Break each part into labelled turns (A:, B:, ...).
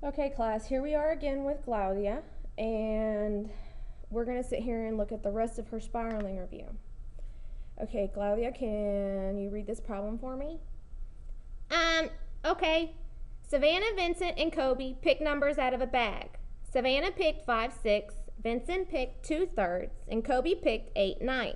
A: Okay, class, here we are again with Claudia, and we're going to sit here and look at the rest of her spiraling review. Okay, Claudia, can you read this problem for me?
B: Okay. Savannah, Vincent, and Kobe picked numbers out of a bag. Savannah picked 5/6, Vincent picked 2/3, and Kobe picked 8/9.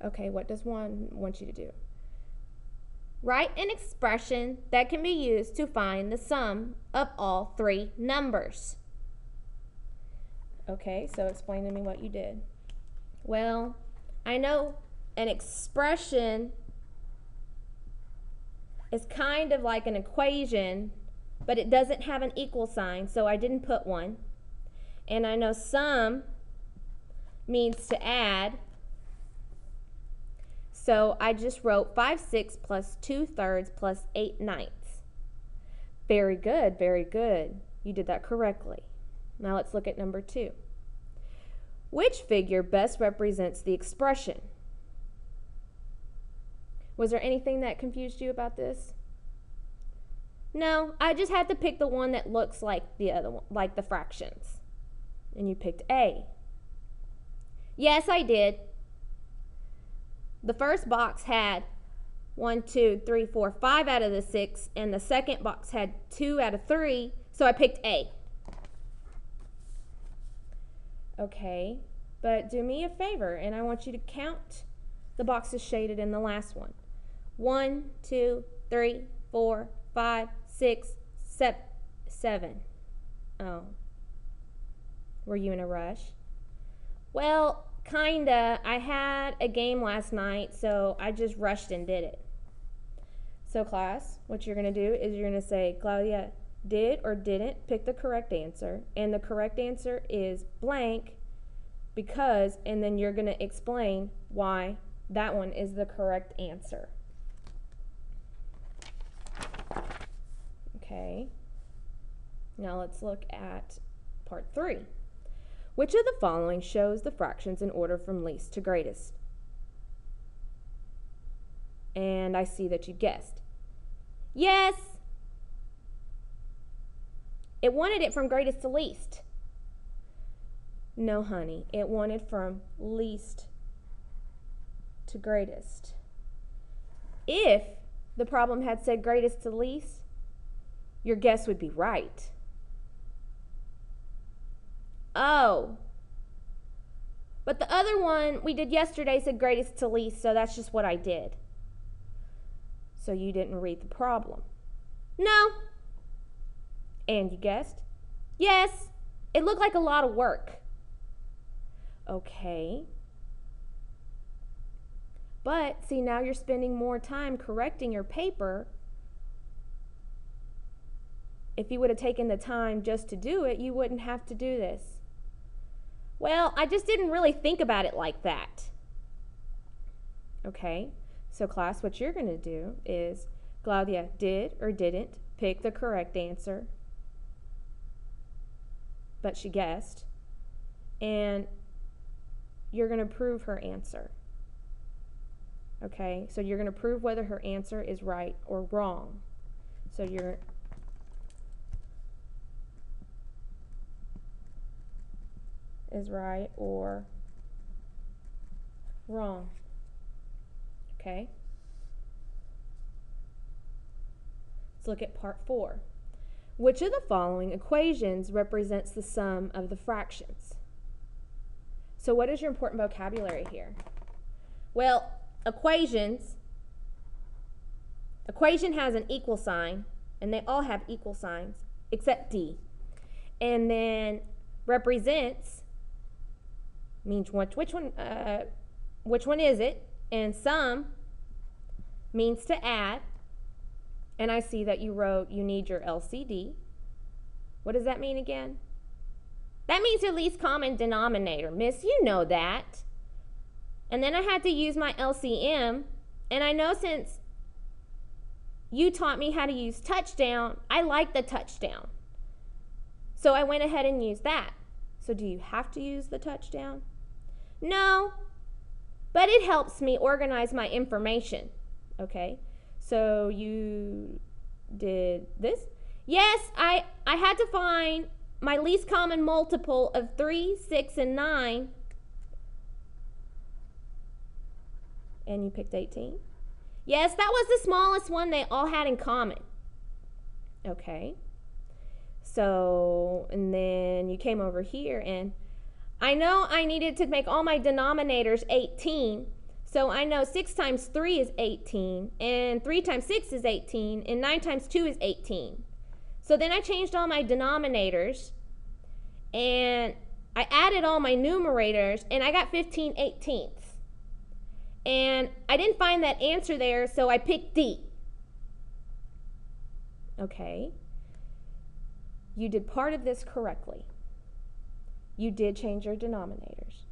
A: Okay, what does one want you to do?
B: Write an expression that can be used to find the sum of all three numbers.
A: Okay, so explain to me what you did.
B: Well, I know an expression is kind of like an equation, but it doesn't have an equal sign, so I didn't put one. And I know sum means to add, so I just wrote 5/6 plus 2/3 plus 8/9.
A: Very good, very good. You did that correctly. Now let's look at number 2. Which figure best represents the expression? Was there anything that confused you about this?
B: No, I just had to pick the one that looks like the other one, like the fractions.
A: And you picked A.
B: Yes, I did. The first box had 1, 2, 3, 4, 5 out of the 6, and the second box had 2 out of 3, so I picked A.
A: Okay, but do me a favor, and I want you to count the boxes shaded in the last one.
B: 1, 2, 3, 4, 5, 6, 7.
A: Oh. Were you in a rush?
B: Well, kinda. I had a game last night, so I just rushed and did it.
A: So class, what you're going to do is you're going to say, Claudia did or didn't pick the correct answer, and the correct answer is blank because, and then you're going to explain why that one is the correct answer. Okay, now let's look at part 3. Which of the following shows the fractions in order from least to greatest? And I see that you guessed.
B: Yes! It wanted it from greatest to least.
A: No, honey, it wanted from least to greatest. If the problem had said greatest to least, your guess would be right.
B: Oh. But the other one we did yesterday said greatest to least, so that's just what I did.
A: So you didn't read the problem?
B: No.
A: And you guessed?
B: Yes. It looked like a lot of work.
A: Okay. But see, now you're spending more time correcting your paper. If you would have taken the time just to do it, you wouldn't have to do this.
B: Well, I just didn't really think about it like that.
A: Okay, so class, what you're going to do is Claudia did or didn't pick the correct answer, but she guessed, and you're going to prove her answer. Okay, so you're going to prove whether her answer is right or wrong. So you're is right or wrong. Okay? Let's look at part 4. Which of the following equations represents the sum of the fractions? So what is your important vocabulary here?
B: Well, equation has an equal sign, and they all have equal signs except D. And then represents means which one is it? And sum means to add.
A: And I see that you wrote you need your LCD. What does that mean again?
B: That means your least common denominator, miss. You know that. And then I had to use my LCM, and I know since you taught me how to use touchdown, I like the touchdown. So I went ahead and used that.
A: So do you have to use the touchdown?
B: No, but it helps me organize my information.
A: Okay, so you did this,
B: Yes, I had to find my least common multiple of 3, 6, and 9.
A: And you picked 18?
B: Yes, that was the smallest one they all had in common.
A: Okay. So, and then you came over here, and
B: I know I needed to make all my denominators 18. So I know 6 times 3 is 18, and 3 times 6 is 18, and 9 times 2 is 18. So then I changed all my denominators, and I added all my numerators, and I got 15/18. And I didn't find that answer there, so I picked D.
A: Okay. You did part of this correctly. You did change your denominators.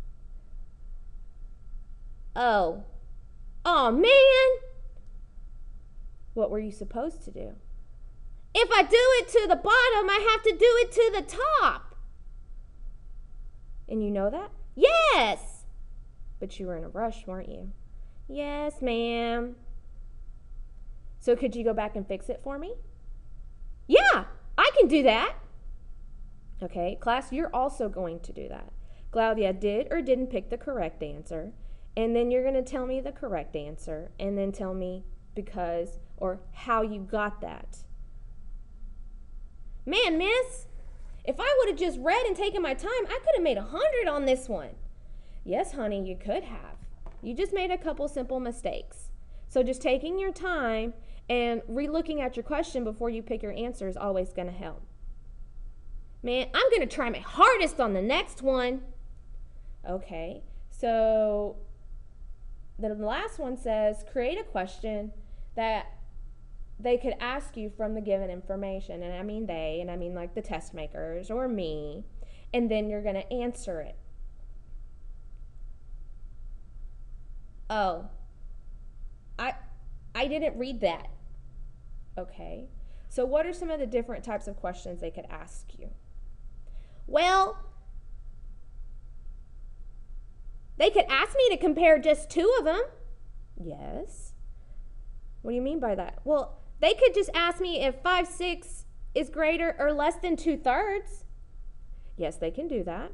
B: Oh. Oh, man!
A: What were you supposed to do?
B: If I do it to the bottom, I have to do it to the top.
A: And you know that?
B: Yes!
A: But you were in a rush, weren't you?
B: Yes, ma'am.
A: So could you go back and fix it for me?
B: Yeah, I can do that.
A: Okay, class, you're also going to do that. Claudia did or didn't pick the correct answer, and then you're going to tell me the correct answer, and then tell me because or how you got that.
B: Man, miss, if I would have just read and taken my time, I could have made 100 on this one.
A: Yes, honey, you could have. You just made a couple simple mistakes. So just taking your time and re-looking at your question before you pick your answer is always going to help.
B: Man, I'm going to try my hardest on the next one.
A: Okay, so the last one says create a question that they could ask you from the given information. And I mean they, and I mean like the test makers or me. And then you're going to answer it.
B: Oh, I didn't read that.
A: Okay, so what are some of the different types of questions they could ask you?
B: Well, they could ask me to compare just 2 of them.
A: Yes. What do you mean by that?
B: Well, they could just ask me if 5/6 is greater or less than 2/3.
A: Yes, they can do that.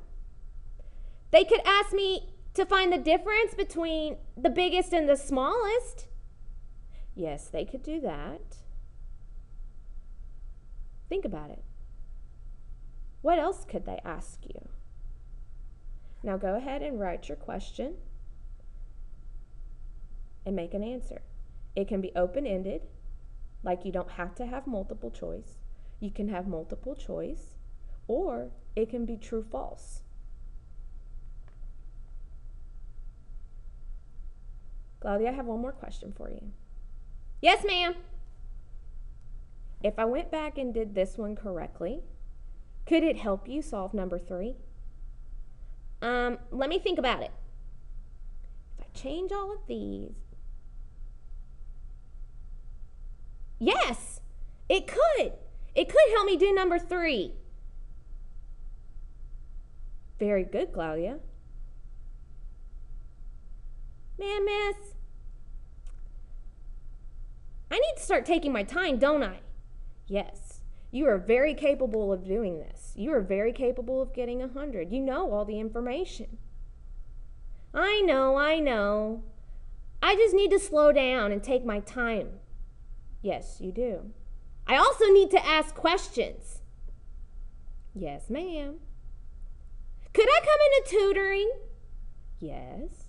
B: They could ask me to find the difference between the biggest and the smallest.
A: Yes, they could do that. Think about it. What else could they ask you? Now go ahead and write your question and make an answer. It can be open-ended, like you don't have to have multiple choice. You can have multiple choice, or it can be true-false. Claudia, I have one more question for you.
B: Yes, ma'am.
A: If I went back and did this one correctly, could it help you solve number 3?
B: Let me think about it.
A: If I change all of these.
B: Yes, it could. It could help me do number 3.
A: Very good, Claudia.
B: Man, miss, I need to start taking my time, don't I?
A: Yes, you are very capable of doing this. You are very capable of getting 100. You know all the information.
B: I know. I just need to slow down and take my time.
A: Yes, you do.
B: I also need to ask questions.
A: Yes, ma'am.
B: Could I come into tutoring?
A: Yes.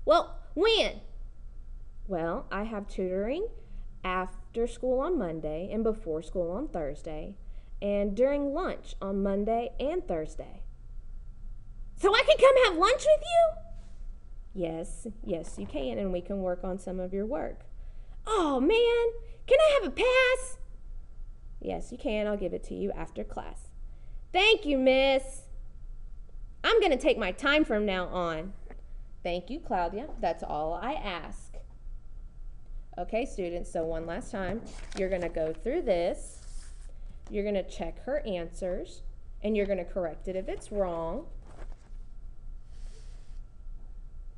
B: Well, when?
A: Well, I have tutoring after school on Monday and before school on Thursday, and during lunch on Monday and Thursday.
B: So I can come have lunch with you?
A: Yes, you can, and we can work on some of your work.
B: Oh, man, can I have a pass?
A: Yes, you can. I'll give it to you after class.
B: Thank you, miss. I'm going to take my time from now on.
A: Thank you, Claudia. That's all I ask. Okay, students, so one last time. You're going to go through this. You're going to check her answers, and you're going to correct it if it's wrong.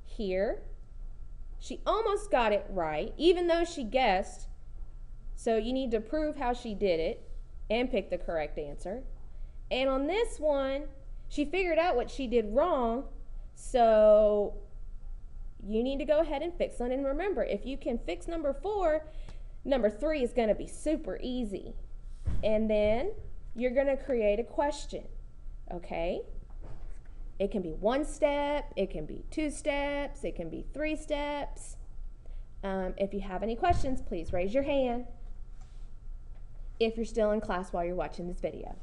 A: Here, she almost got it right, even though she guessed. So you need to prove how she did it. and picked the correct answer. And on this one, she figured out what she did wrong, so you need to go ahead and fix it. And remember, if you can fix number 4, number 3 is going to be super easy. And then you're going to create a question, okay? It can be 1 step, it can be 2 steps, it can be 3 steps. If you have any questions, please raise your hand if you're still in class while you're watching this video.